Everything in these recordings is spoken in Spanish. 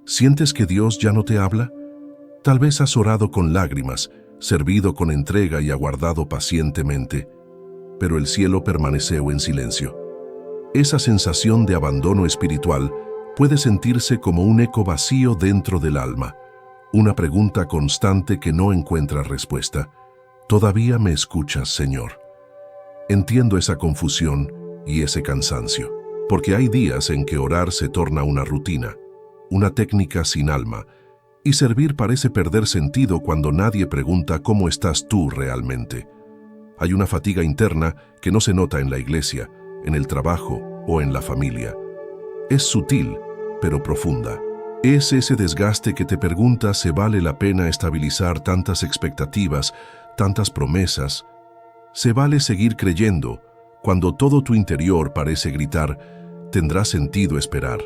¿Sientes que Dios ya no te habla? Tal vez has orado con lágrimas, servido con entrega y aguardado pacientemente, pero el cielo permaneció en silencio. Esa sensación de abandono espiritual puede sentirse como un eco vacío dentro del alma, una pregunta constante que no encuentra respuesta. ¿Todavía me escuchas, Señor? Entiendo esa confusión y ese cansancio, porque hay días en que orar se torna una rutina, una técnica sin alma, y servir parece perder sentido cuando nadie pregunta cómo estás tú realmente. Hay una fatiga interna que no se nota en la iglesia, en el trabajo o en la familia. Es sutil, pero profunda. Es ese desgaste que te pregunta si vale la pena estabilizar tantas expectativas, tantas promesas. ¿Se vale seguir creyendo cuando todo tu interior parece gritar, tendrá sentido esperar?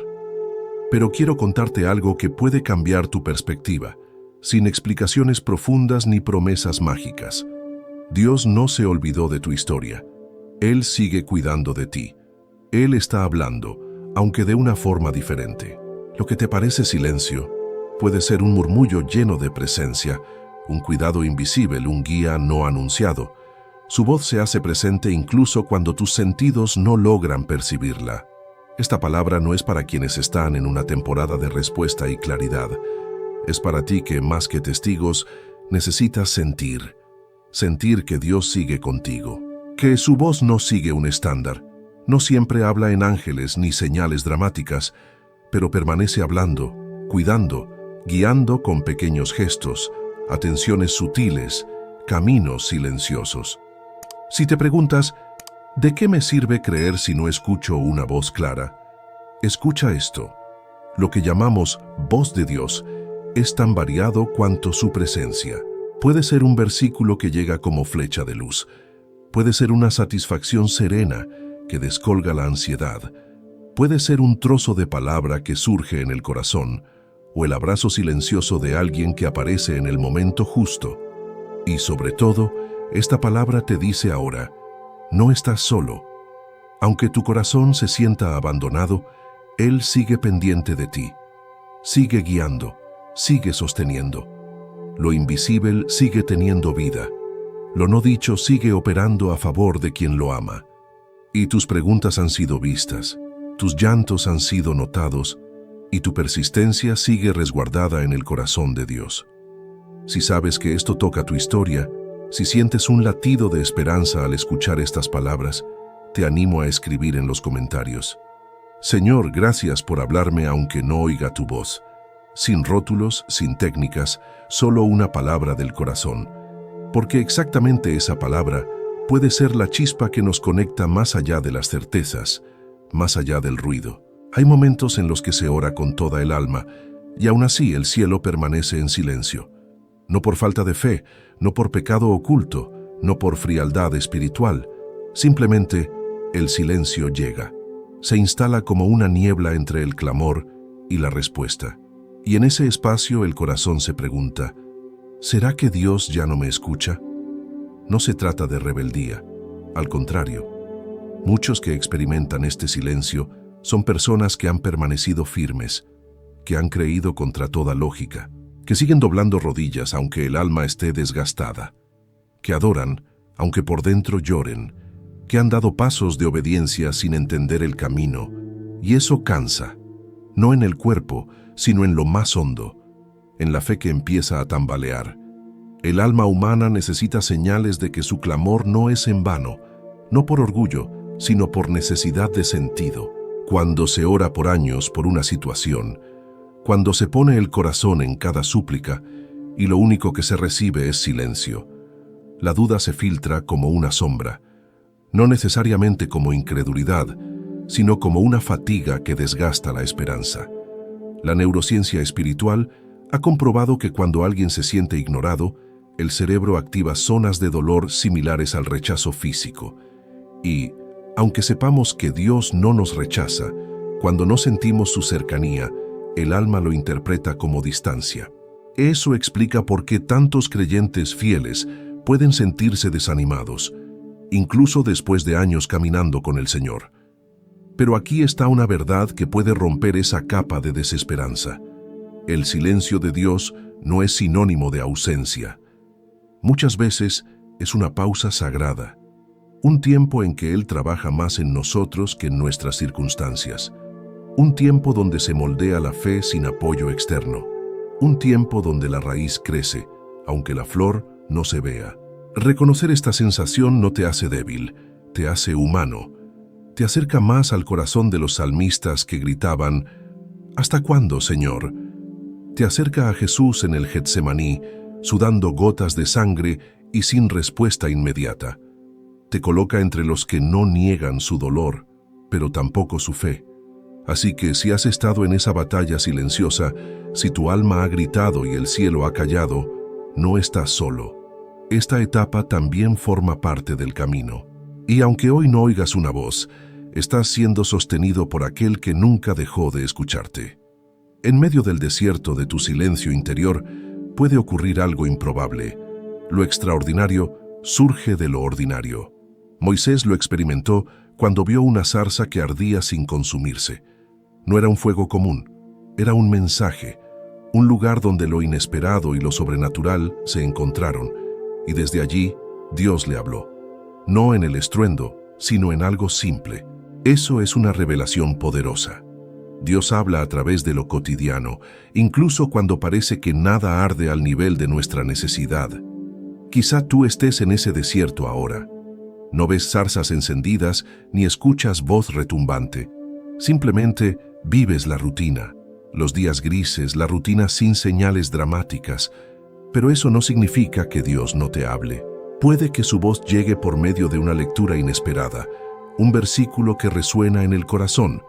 Pero quiero contarte algo que puede cambiar tu perspectiva, sin explicaciones profundas ni promesas mágicas. Dios no se olvidó de tu historia. Él sigue cuidando de ti. Él está hablando, aunque de una forma diferente. Lo que te parece silencio puede ser un murmullo lleno de presencia, un cuidado invisible, un guía no anunciado. Su voz se hace presente incluso cuando tus sentidos no logran percibirla. Esta palabra no es para quienes están en una temporada de respuesta y claridad. Es para ti que, más que testigos, necesitas sentir. Sentir que Dios sigue contigo. Que su voz no sigue un estándar. No siempre habla en ángeles ni señales dramáticas, pero permanece hablando, cuidando, guiando con pequeños gestos, atenciones sutiles, caminos silenciosos. Si te preguntas, ¿de qué me sirve creer si no escucho una voz clara? Escucha esto. Lo que llamamos voz de Dios es tan variado cuanto su presencia. Puede ser un versículo que llega como flecha de luz. Puede ser una satisfacción serena que descolga la ansiedad. Puede ser un trozo de palabra que surge en el corazón o el abrazo silencioso de alguien que aparece en el momento justo. Y sobre todo, esta palabra te dice ahora, no estás solo. Aunque tu corazón se sienta abandonado, Él sigue pendiente de ti. Sigue guiando, sigue sosteniendo. Lo invisible sigue teniendo vida. Lo no dicho sigue operando a favor de quien lo ama. Y tus preguntas han sido vistas, tus llantos han sido notados, y tu persistencia sigue resguardada en el corazón de Dios. Si sabes que esto toca tu historia, si sientes un latido de esperanza al escuchar estas palabras, te animo a escribir en los comentarios. Señor, gracias por hablarme aunque no oiga tu voz. Sin rótulos, sin técnicas, solo una palabra del corazón. Porque exactamente esa palabra puede ser la chispa que nos conecta más allá de las certezas, más allá del ruido. Hay momentos en los que se ora con toda el alma, y aún así el cielo permanece en silencio. No por falta de fe, no por pecado oculto, no por frialdad espiritual. Simplemente, el silencio llega. Se instala como una niebla entre el clamor y la respuesta. Y en ese espacio el corazón se pregunta, ¿será que Dios ya no me escucha? No se trata de rebeldía. Al contrario, muchos que experimentan este silencio son personas que han permanecido firmes, que han creído contra toda lógica, que siguen doblando rodillas aunque el alma esté desgastada, que adoran aunque por dentro lloren, que han dado pasos de obediencia sin entender el camino, y eso cansa, no en el cuerpo, sino en lo más hondo, en la fe que empieza a tambalear. El alma humana necesita señales de que su clamor no es en vano, no por orgullo, sino por necesidad de sentido. Cuando se ora por años por una situación, cuando se pone el corazón en cada súplica y lo único que se recibe es silencio, la duda se filtra como una sombra, no necesariamente como incredulidad, sino como una fatiga que desgasta la esperanza. La neurociencia espiritual ha comprobado que cuando alguien se siente ignorado, el cerebro activa zonas de dolor similares al rechazo físico. Y, aunque sepamos que Dios no nos rechaza, cuando no sentimos su cercanía, el alma lo interpreta como distancia. Eso explica por qué tantos creyentes fieles pueden sentirse desanimados, incluso después de años caminando con el Señor. Pero aquí está una verdad que puede romper esa capa de desesperanza. El silencio de Dios no es sinónimo de ausencia. Muchas veces es una pausa sagrada, un tiempo en que Él trabaja más en nosotros que en nuestras circunstancias, un tiempo donde se moldea la fe sin apoyo externo, un tiempo donde la raíz crece, aunque la flor no se vea. Reconocer esta sensación no te hace débil, te hace humano. Te acerca más al corazón de los salmistas que gritaban, ¿hasta cuándo, Señor? Te acerca a Jesús en el Getsemaní, sudando gotas de sangre y sin respuesta inmediata. Te coloca entre los que no niegan su dolor, pero tampoco su fe. Así que si has estado en esa batalla silenciosa, si tu alma ha gritado y el cielo ha callado, no estás solo. Esta etapa también forma parte del camino. Y aunque hoy no oigas una voz, estás siendo sostenido por aquel que nunca dejó de escucharte. En medio del desierto de tu silencio interior puede ocurrir algo improbable. Lo extraordinario surge de lo ordinario. Moisés lo experimentó cuando vio una zarza que ardía sin consumirse. No era un fuego común, era un mensaje, un lugar donde lo inesperado y lo sobrenatural se encontraron, y desde allí Dios le habló. No en el estruendo, sino en algo simple. Eso es una revelación poderosa. Dios habla a través de lo cotidiano, incluso cuando parece que nada arde al nivel de nuestra necesidad. Quizá tú estés en ese desierto ahora. No ves zarzas encendidas ni escuchas voz retumbante. Simplemente vives la rutina, los días grises, la rutina sin señales dramáticas. Pero eso no significa que Dios no te hable. Puede que su voz llegue por medio de una lectura inesperada, un versículo que resuena en el corazón,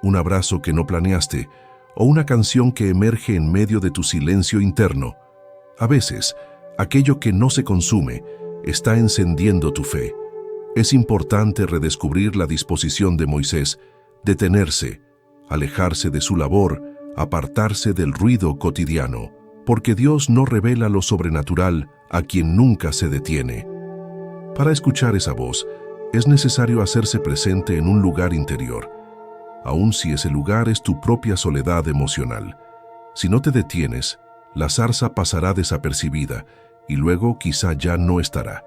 un abrazo que no planeaste, o una canción que emerge en medio de tu silencio interno. A veces, aquello que no se consume está encendiendo tu fe. Es importante redescubrir la disposición de Moisés, detenerse, alejarse de su labor, apartarse del ruido cotidiano, porque Dios no revela lo sobrenatural a quien nunca se detiene. Para escuchar esa voz, es necesario hacerse presente en un lugar interior, aun si ese lugar es tu propia soledad emocional. Si no te detienes, la zarza pasará desapercibida y luego quizá ya no estará.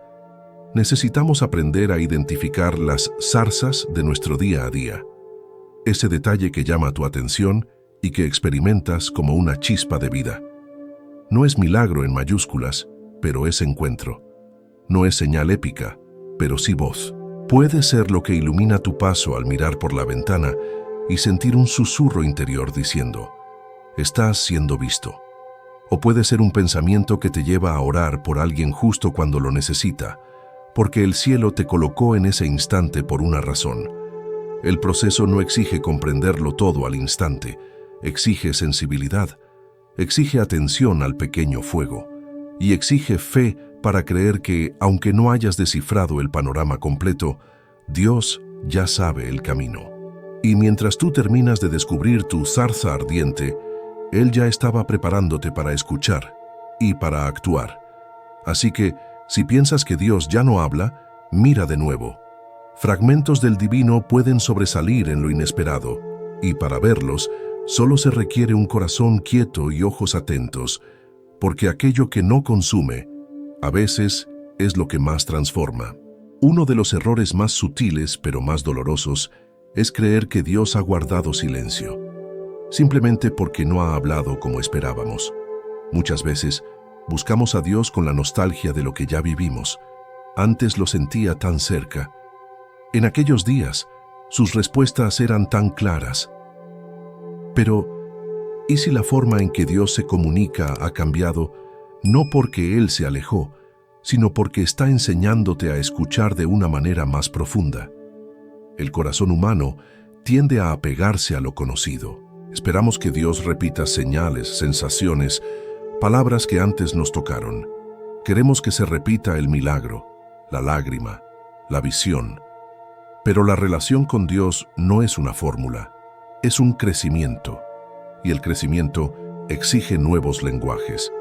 Necesitamos aprender a identificar las zarzas de nuestro día a día. Ese detalle que llama tu atención y que experimentas como una chispa de vida. No es milagro en mayúsculas, pero es encuentro. No es señal épica, pero sí voz. Puede ser lo que ilumina tu paso al mirar por la ventana y sentir un susurro interior diciendo, estás siendo visto. O puede ser un pensamiento que te lleva a orar por alguien justo cuando lo necesita, porque el cielo te colocó en ese instante por una razón. El proceso no exige comprenderlo todo al instante, exige sensibilidad, exige atención al pequeño fuego y exige fe para creer que, aunque no hayas descifrado el panorama completo, Dios ya sabe el camino. Y mientras tú terminas de descubrir tu zarza ardiente, Él ya estaba preparándote para escuchar y para actuar. Así que, si piensas que Dios ya no habla, mira de nuevo. Fragmentos del divino pueden sobresalir en lo inesperado, y para verlos, solo se requiere un corazón quieto y ojos atentos, porque aquello que no consume, a veces, es lo que más transforma. Uno de los errores más sutiles, pero más dolorosos, es creer que Dios ha guardado silencio, simplemente porque no ha hablado como esperábamos. Muchas veces, buscamos a Dios con la nostalgia de lo que ya vivimos. Antes lo sentía tan cerca. En aquellos días, sus respuestas eran tan claras. Pero, ¿y si la forma en que Dios se comunica ha cambiado, no porque Él se alejó, sino porque está enseñándote a escuchar de una manera más profunda? El corazón humano tiende a apegarse a lo conocido. Esperamos que Dios repita señales, sensaciones, palabras que antes nos tocaron. Queremos que se repita el milagro, la lágrima, la visión. Pero la relación con Dios no es una fórmula, es un crecimiento. Y el crecimiento exige nuevos lenguajes.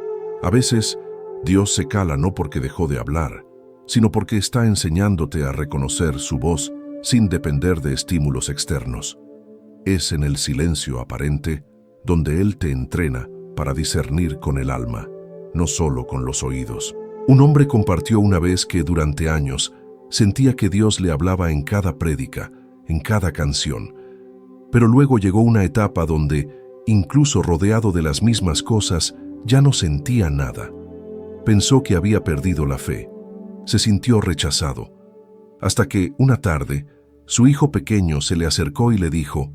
A veces, Dios se cala no porque dejó de hablar, sino porque está enseñándote a reconocer su voz sin depender de estímulos externos. Es en el silencio aparente donde Él te entrena para discernir con el alma, no solo con los oídos. Un hombre compartió una vez que durante años sentía que Dios le hablaba en cada prédica, en cada canción. Pero luego llegó una etapa donde, incluso rodeado de las mismas cosas, ya no sentía nada. Pensó que había perdido la fe. Se sintió rechazado. Hasta que, una tarde, su hijo pequeño se le acercó y le dijo: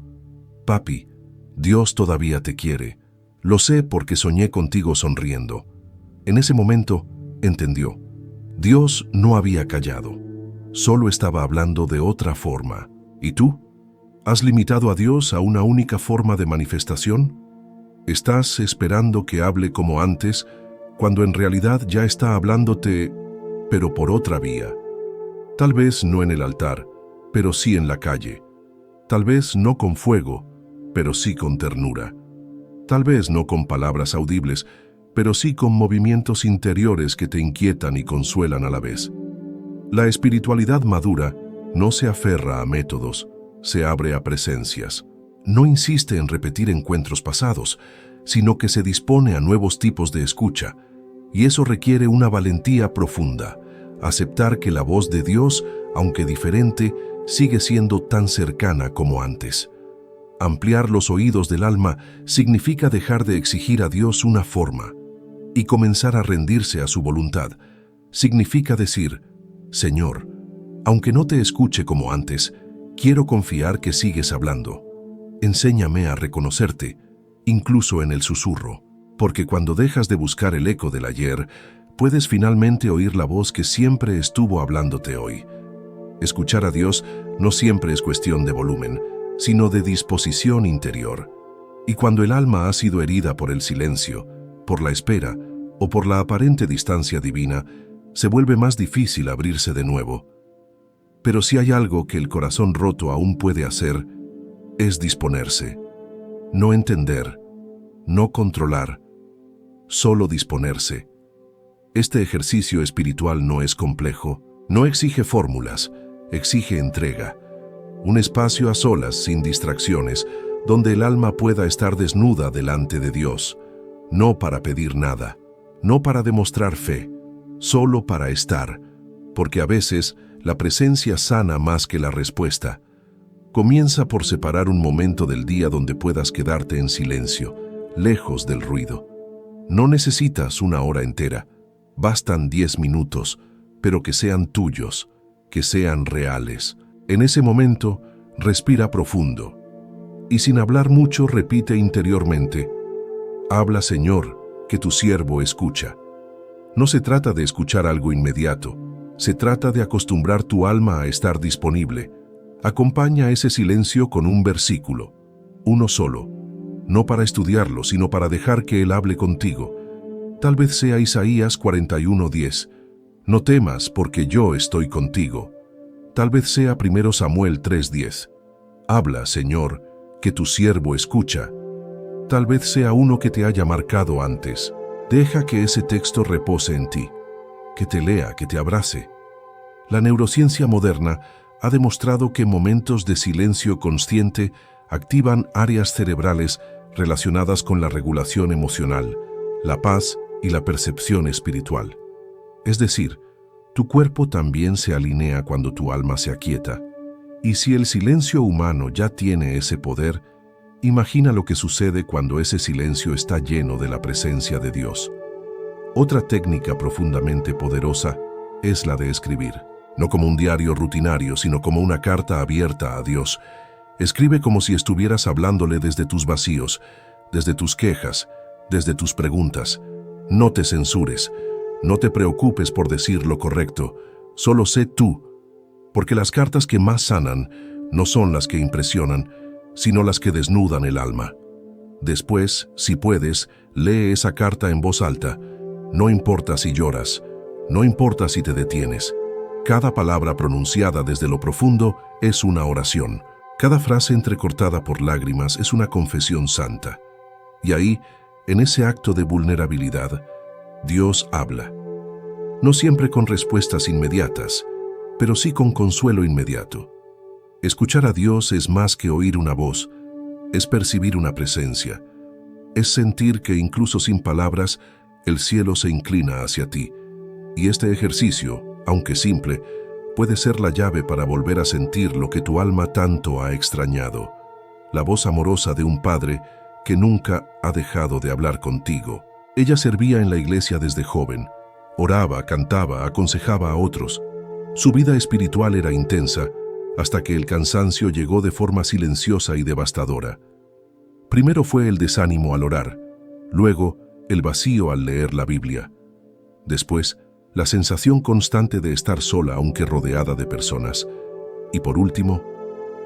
«Papi, Dios todavía te quiere. Lo sé porque soñé contigo sonriendo». En ese momento, entendió. Dios no había callado. Solo estaba hablando de otra forma. ¿Y tú? ¿Has limitado a Dios a una única forma de manifestación? ¿Estás esperando que hable como antes, cuando en realidad ya está hablándote, pero por otra vía? Tal vez no en el altar, pero sí en la calle. Tal vez no con fuego, pero sí con ternura. Tal vez no con palabras audibles, pero sí con movimientos interiores que te inquietan y consuelan a la vez. La espiritualidad madura no se aferra a métodos, se abre a presencias. No insiste en repetir encuentros pasados, sino que se dispone a nuevos tipos de escucha, y eso requiere una valentía profunda, aceptar que la voz de Dios, aunque diferente, sigue siendo tan cercana como antes. Ampliar los oídos del alma significa dejar de exigir a Dios una forma y comenzar a rendirse a su voluntad. Significa decir: «Señor, aunque no te escuche como antes, quiero confiar que sigues hablando. Enséñame a reconocerte, incluso en el susurro, porque cuando dejas de buscar el eco del ayer, puedes finalmente oír la voz que siempre estuvo hablándote hoy». Escuchar a Dios no siempre es cuestión de volumen, sino de disposición interior. Y cuando el alma ha sido herida por el silencio, por la espera o por la aparente distancia divina, se vuelve más difícil abrirse de nuevo. Pero si hay algo que el corazón roto aún puede hacer, es disponerse. No entender, no controlar, solo disponerse. Este ejercicio espiritual no es complejo, no exige fórmulas, exige entrega. Un espacio a solas, sin distracciones, donde el alma pueda estar desnuda delante de Dios, no para pedir nada, no para demostrar fe, solo para estar, porque a veces la presencia sana más que la respuesta. Comienza por separar un momento del día donde puedas quedarte en silencio, lejos del ruido. No necesitas una hora entera, bastan 10 minutos, pero que sean tuyos, que sean reales. En ese momento, respira profundo y sin hablar mucho repite interiormente: «Habla, Señor, que tu siervo escucha». No se trata de escuchar algo inmediato, se trata de acostumbrar tu alma a estar disponible. Acompaña ese silencio con un versículo, uno solo, no para estudiarlo, sino para dejar que Él hable contigo. Tal vez sea Isaías 41:10, «No temas, porque yo estoy contigo». Tal vez sea 1 Samuel 3:10, «Habla, Señor, que tu siervo escucha». Tal vez sea uno que te haya marcado antes. Deja que ese texto repose en ti, que te lea, que te abrace. La neurociencia moderna ha demostrado que momentos de silencio consciente activan áreas cerebrales relacionadas con la regulación emocional, la paz y la percepción espiritual. Es decir, tu cuerpo también se alinea cuando tu alma se aquieta. Y si el silencio humano ya tiene ese poder, imagina lo que sucede cuando ese silencio está lleno de la presencia de Dios. Otra técnica profundamente poderosa es la de escribir. No como un diario rutinario, sino como una carta abierta a Dios. Escribe como si estuvieras hablándole desde tus vacíos, desde tus quejas, desde tus preguntas. No te censures. No te preocupes por decir lo correcto, solo sé tú, porque las cartas que más sanan no son las que impresionan, sino las que desnudan el alma. Después, si puedes, lee esa carta en voz alta. No importa si lloras, no importa si te detienes. Cada palabra pronunciada desde lo profundo es una oración. Cada frase entrecortada por lágrimas es una confesión santa. Y ahí, en ese acto de vulnerabilidad, Dios habla. No siempre con respuestas inmediatas, pero sí con consuelo inmediato. Escuchar a Dios es más que oír una voz, es percibir una presencia. Es sentir que incluso sin palabras, el cielo se inclina hacia ti. Y este ejercicio, aunque simple, puede ser la llave para volver a sentir lo que tu alma tanto ha extrañado. La voz amorosa de un padre que nunca ha dejado de hablar contigo. Ella servía en la iglesia desde joven. Oraba, cantaba, aconsejaba a otros. Su vida espiritual era intensa, hasta que el cansancio llegó de forma silenciosa y devastadora. Primero fue el desánimo al orar, luego el vacío al leer la Biblia. Después, la sensación constante de estar sola aunque rodeada de personas. Y por último,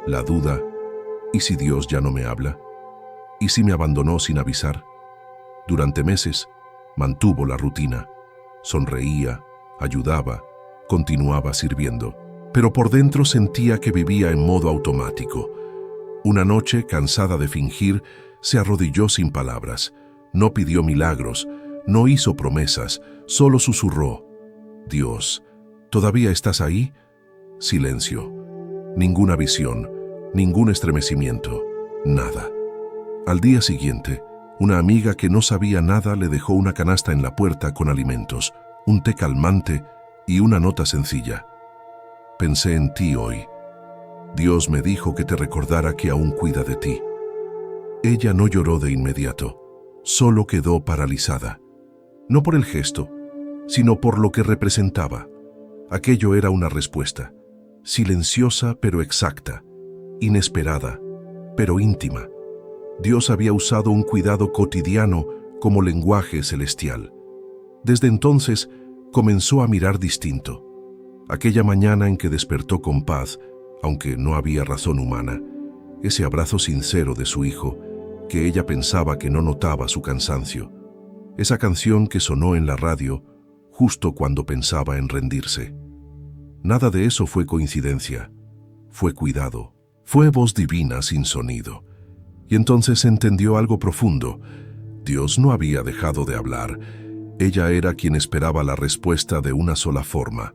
la duda: ¿y si Dios ya no me habla? ¿Y si me abandonó sin avisar? Durante meses, mantuvo la rutina. Sonreía, ayudaba, continuaba sirviendo. Pero por dentro sentía que vivía en modo automático. Una noche, cansada de fingir, se arrodilló sin palabras. No pidió milagros, no hizo promesas, solo susurró: Dios, ¿todavía estás ahí? Silencio. Ninguna visión, ningún estremecimiento, nada. Al día siguiente, una amiga que no sabía nada le dejó una canasta en la puerta con alimentos, un té calmante y una nota sencilla. Pensé en ti hoy. Dios me dijo que te recordara que aún cuida de ti. Ella no lloró de inmediato, solo quedó paralizada. No por el gesto, sino por lo que representaba. Aquello era una respuesta, silenciosa pero exacta, inesperada, pero íntima. Dios había usado un cuidado cotidiano como lenguaje celestial. Desde entonces comenzó a mirar distinto. Aquella mañana en que despertó con paz, aunque no había razón humana, ese abrazo sincero de su hijo, que ella pensaba que no notaba su cansancio, esa canción que sonó en la radio justo cuando pensaba en rendirse. Nada de eso fue coincidencia, fue cuidado, fue voz divina sin sonido. Y entonces entendió algo profundo. Dios no había dejado de hablar. Ella era quien esperaba la respuesta de una sola forma,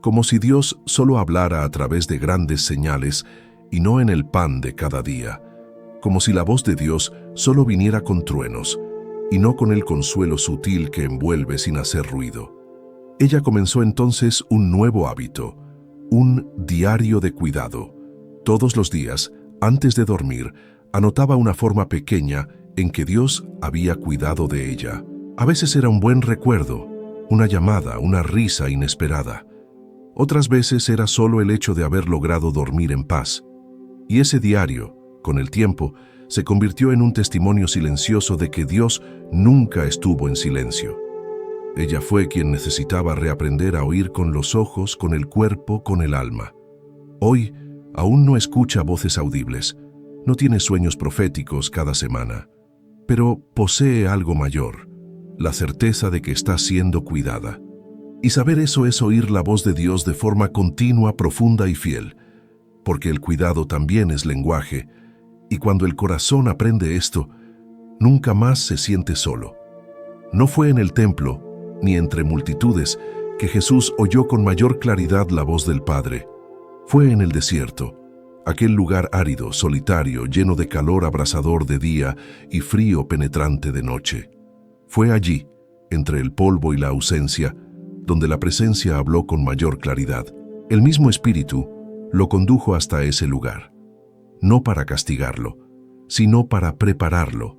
como si Dios solo hablara a través de grandes señales y no en el pan de cada día, como si la voz de Dios solo viniera con truenos y no con el consuelo sutil que envuelve sin hacer ruido. Ella comenzó entonces un nuevo hábito, un diario de cuidado. Todos los días, antes de dormir, anotaba una forma pequeña en que Dios había cuidado de ella. A veces era un buen recuerdo, una llamada, una risa inesperada. Otras veces era solo el hecho de haber logrado dormir en paz. Y ese diario, con el tiempo, se convirtió en un testimonio silencioso de que Dios nunca estuvo en silencio. Ella fue quien necesitaba reaprender a oír con los ojos, con el cuerpo, con el alma. Hoy aún no escucha voces audibles, no tiene sueños proféticos cada semana, pero posee algo mayor, la certeza de que está siendo cuidada. Y saber eso es oír la voz de Dios de forma continua, profunda y fiel, porque el cuidado también es lenguaje, y cuando el corazón aprende esto, nunca más se siente solo. No fue en el templo, ni entre multitudes, que Jesús oyó con mayor claridad la voz del Padre. Fue en el desierto, aquel lugar árido, solitario, lleno de calor abrasador de día y frío penetrante de noche. Fue allí, entre el polvo y la ausencia, donde la presencia habló con mayor claridad. El mismo Espíritu lo condujo hasta ese lugar, no para castigarlo, sino para prepararlo.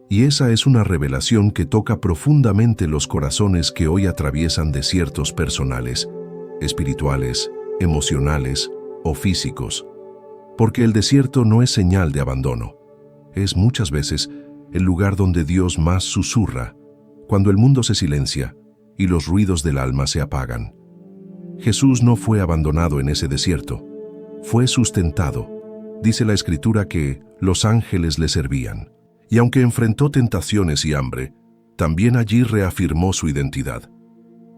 Y esa es una revelación que toca profundamente los corazones que hoy atraviesan desiertos personales, espirituales, emocionales o físicos. Porque el desierto no es señal de abandono. Es muchas veces el lugar donde Dios más susurra, cuando el mundo se silencia y los ruidos del alma se apagan. Jesús no fue abandonado en ese desierto, fue sustentado. Dice la Escritura que los ángeles le servían. Y aunque enfrentó tentaciones y hambre, también allí reafirmó su identidad.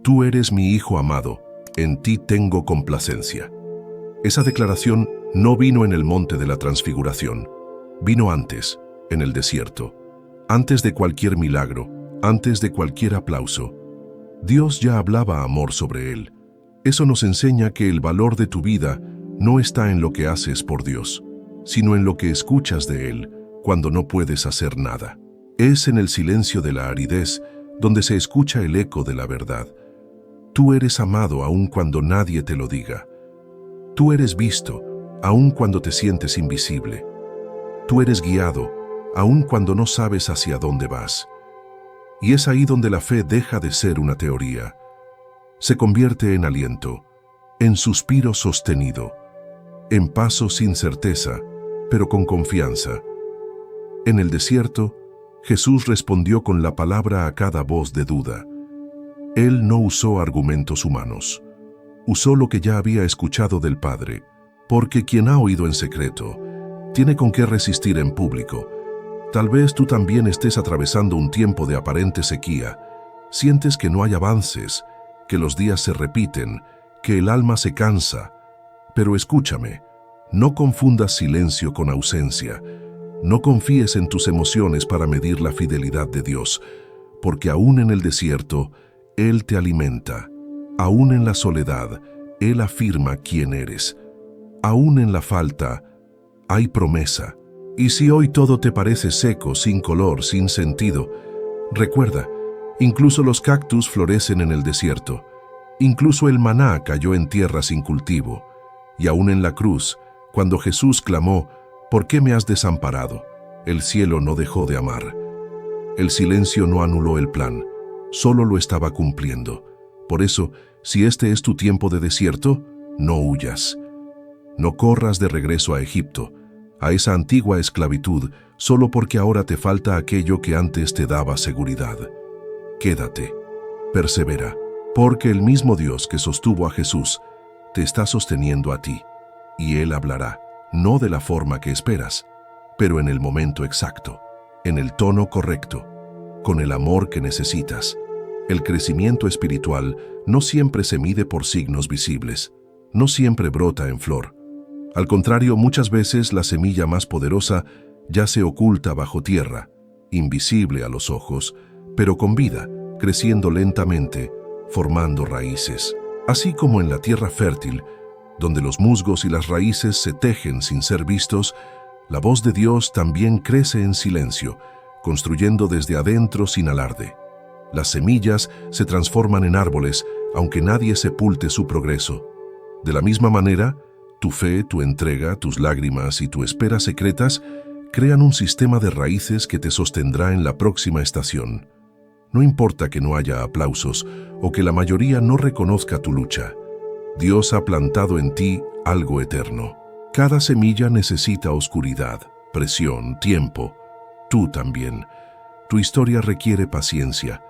Tú eres mi Hijo amado, en ti tengo complacencia. Esa declaración no vino en el monte de la transfiguración, vino antes, en el desierto, antes de cualquier milagro, antes de cualquier aplauso. Dios ya hablaba amor sobre él. Eso nos enseña que el valor de tu vida no está en lo que haces por Dios, sino en lo que escuchas de Él cuando no puedes hacer nada. Es en el silencio de la aridez donde se escucha el eco de la verdad. Tú eres amado aun cuando nadie te lo diga. Tú eres visto aun cuando te sientes invisible. Tú eres guiado aun cuando no sabes hacia dónde vas. Y es ahí donde la fe deja de ser una teoría. Se convierte en aliento, en suspiro sostenido, en paso sin certeza, pero con confianza. En el desierto, Jesús respondió con la palabra a cada voz de duda. Él no usó argumentos humanos. Usó lo que ya había escuchado del Padre, porque quien ha oído en secreto tiene con qué resistir en público. Tal vez tú también estés atravesando un tiempo de aparente sequía. Sientes que no hay avances, que los días se repiten, que el alma se cansa. Pero escúchame, no confundas silencio con ausencia. No confíes en tus emociones para medir la fidelidad de Dios, porque aún en el desierto, Él te alimenta. Aún en la soledad, Él afirma quién eres. Aún en la falta, hay promesa. Y si hoy todo te parece seco, sin color, sin sentido, recuerda, incluso los cactus florecen en el desierto. Incluso el maná cayó en tierra sin cultivo. Y aún en la cruz, cuando Jesús clamó, ¿por qué me has desamparado?, el cielo no dejó de amar. El silencio no anuló el plan, solo lo estaba cumpliendo. Por eso, si este es tu tiempo de desierto, no huyas. No corras de regreso a Egipto, a esa antigua esclavitud, solo porque ahora te falta aquello que antes te daba seguridad. Quédate, persevera, porque el mismo Dios que sostuvo a Jesús te está sosteniendo a ti, y Él hablará, no de la forma que esperas, pero en el momento exacto, en el tono correcto, con el amor que necesitas. El crecimiento espiritual no siempre se mide por signos visibles, no siempre brota en flor. Al contrario, muchas veces la semilla más poderosa yace oculta bajo tierra, invisible a los ojos, pero con vida, creciendo lentamente, formando raíces. Así como en la tierra fértil, donde los musgos y las raíces se tejen sin ser vistos, la voz de Dios también crece en silencio, construyendo desde adentro sin alarde. Las semillas se transforman en árboles, aunque nadie sepulte su progreso. De la misma manera, tu fe, tu entrega, tus lágrimas y tu espera secretas crean un sistema de raíces que te sostendrá en la próxima estación. No importa que no haya aplausos o que la mayoría no reconozca tu lucha. Dios ha plantado en ti algo eterno. Cada semilla necesita oscuridad, presión, tiempo. Tú también. Tu historia requiere paciencia.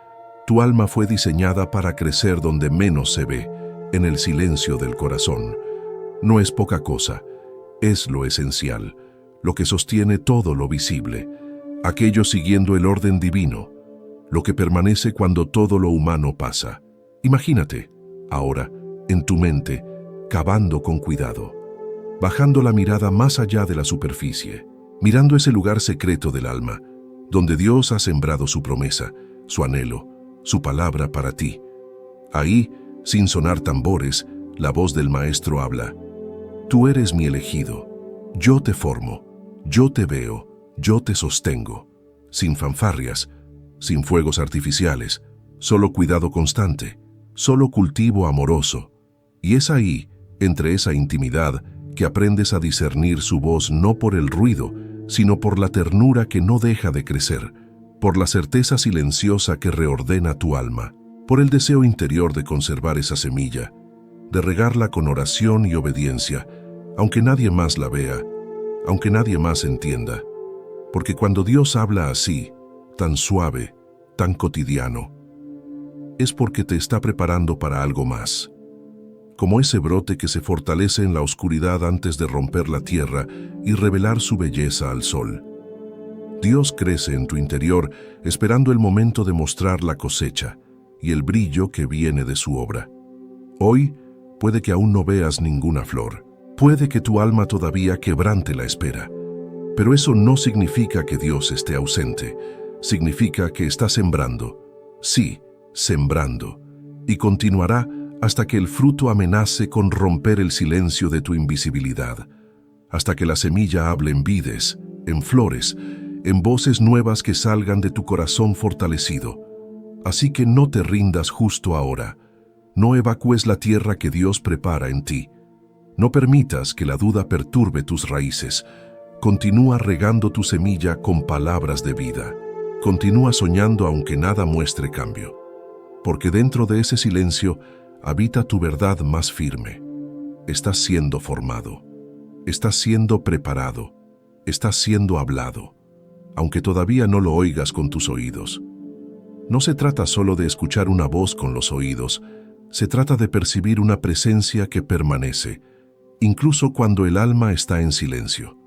Tu alma fue diseñada para crecer donde menos se ve, en el silencio del corazón. No es poca cosa, es lo esencial, lo que sostiene todo lo visible, aquello siguiendo el orden divino, lo que permanece cuando todo lo humano pasa. Imagínate, ahora, en tu mente, cavando con cuidado, bajando la mirada más allá de la superficie, mirando ese lugar secreto del alma, donde Dios ha sembrado su promesa, su anhelo, su palabra para ti. Ahí, sin sonar tambores, la voz del Maestro habla. Tú eres mi elegido, yo te formo, yo te veo, yo te sostengo, sin fanfarrias, sin fuegos artificiales, solo cuidado constante, solo cultivo amoroso. Y es ahí, entre esa intimidad, que aprendes a discernir su voz no por el ruido, sino por la ternura que no deja de crecer, por la certeza silenciosa que reordena tu alma, por el deseo interior de conservar esa semilla, de regarla con oración y obediencia, aunque nadie más la vea, aunque nadie más entienda. Porque cuando Dios habla así, tan suave, tan cotidiano, es porque te está preparando para algo más. Como ese brote que se fortalece en la oscuridad antes de romper la tierra y revelar su belleza al sol. Dios crece en tu interior esperando el momento de mostrar la cosecha y el brillo que viene de su obra. Hoy puede que aún no veas ninguna flor. Puede que tu alma todavía quebrante la espera, pero eso no significa que Dios esté ausente. Significa que está sembrando, sí, sembrando, y continuará hasta que el fruto amenace con romper el silencio de tu invisibilidad, hasta que la semilla hable en vides, en flores, en voces nuevas que salgan de tu corazón fortalecido. Así que no te rindas justo ahora. No evacúes la tierra que Dios prepara en ti. No permitas que la duda perturbe tus raíces. Continúa regando tu semilla con palabras de vida. Continúa soñando aunque nada muestre cambio. Porque dentro de ese silencio habita tu verdad más firme. Estás siendo formado. Estás siendo preparado. Estás siendo hablado, aunque todavía no lo oigas con tus oídos. No se trata solo de escuchar una voz con los oídos, se trata de percibir una presencia que permanece, incluso cuando el alma está en silencio.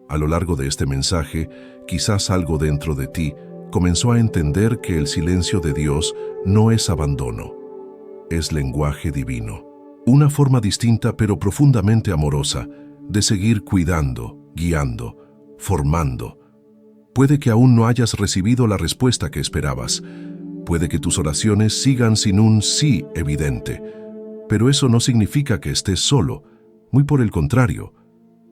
A lo largo de este mensaje, quizás algo dentro de ti comenzó a entender que el silencio de Dios no es abandono, es lenguaje divino. Una forma distinta pero profundamente amorosa de seguir cuidando, guiando, formando. Puede que aún no hayas recibido la respuesta que esperabas. Puede que tus oraciones sigan sin un sí evidente. Pero eso no significa que estés solo. Muy por el contrario.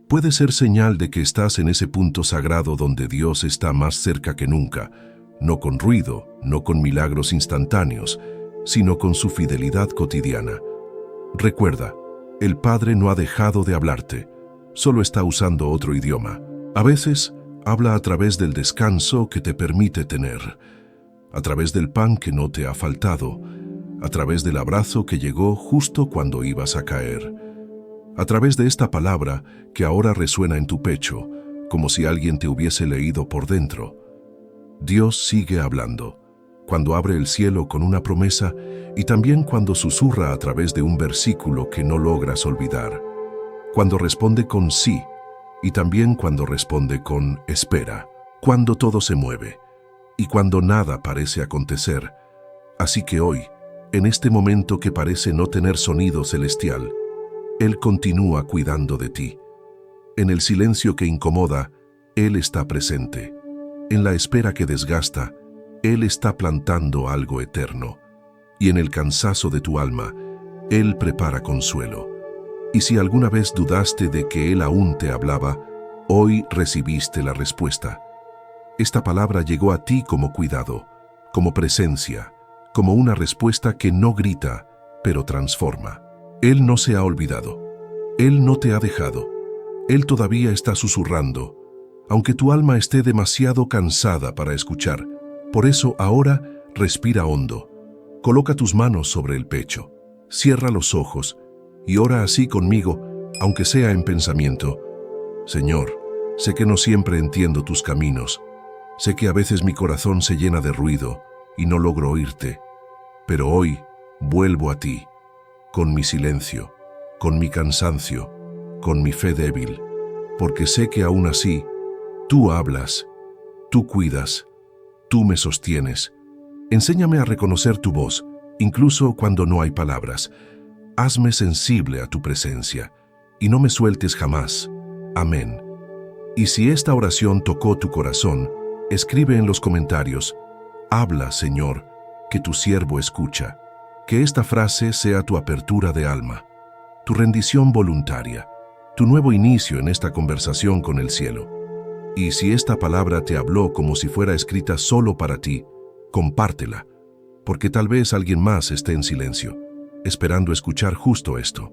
Puede ser señal de que estás en ese punto sagrado donde Dios está más cerca que nunca. No con ruido, no con milagros instantáneos, sino con su fidelidad cotidiana. Recuerda, el Padre no ha dejado de hablarte. Solo está usando otro idioma. A veces, habla a través del descanso que te permite tener, a través del pan que no te ha faltado, a través del abrazo que llegó justo cuando ibas a caer, a través de esta palabra que ahora resuena en tu pecho, como si alguien te hubiese leído por dentro. Dios sigue hablando, cuando abre el cielo con una promesa y también cuando susurra a través de un versículo que no logras olvidar, cuando responde con sí, y también cuando responde con espera, cuando todo se mueve y cuando nada parece acontecer. Así que hoy, en este momento que parece no tener sonido celestial, Él continúa cuidando de ti. En el silencio que incomoda, Él está presente. En la espera que desgasta, Él está plantando algo eterno. Y en el cansancio de tu alma, Él prepara consuelo. Y si alguna vez dudaste de que Él aún te hablaba, hoy recibiste la respuesta. Esta palabra llegó a ti como cuidado, como presencia, como una respuesta que no grita, pero transforma. Él no se ha olvidado. Él no te ha dejado. Él todavía está susurrando, aunque tu alma esté demasiado cansada para escuchar. Por eso ahora respira hondo. Coloca tus manos sobre el pecho. Cierra los ojos y ora así conmigo, aunque sea en pensamiento. Señor, sé que no siempre entiendo tus caminos. Sé que a veces mi corazón se llena de ruido y no logro oírte. Pero hoy vuelvo a ti, con mi silencio, con mi cansancio, con mi fe débil, porque sé que aún así, tú hablas, tú cuidas, tú me sostienes. Enséñame a reconocer tu voz, incluso cuando no hay palabras. Hazme sensible a tu presencia, y no me sueltes jamás. Amén. Y si esta oración tocó tu corazón, escribe en los comentarios: habla, Señor, que tu siervo escucha. Que esta frase sea tu apertura de alma, tu rendición voluntaria, tu nuevo inicio en esta conversación con el cielo. Y si esta palabra te habló como si fuera escrita solo para ti, compártela, porque tal vez alguien más esté en silencio, esperando escuchar justo esto.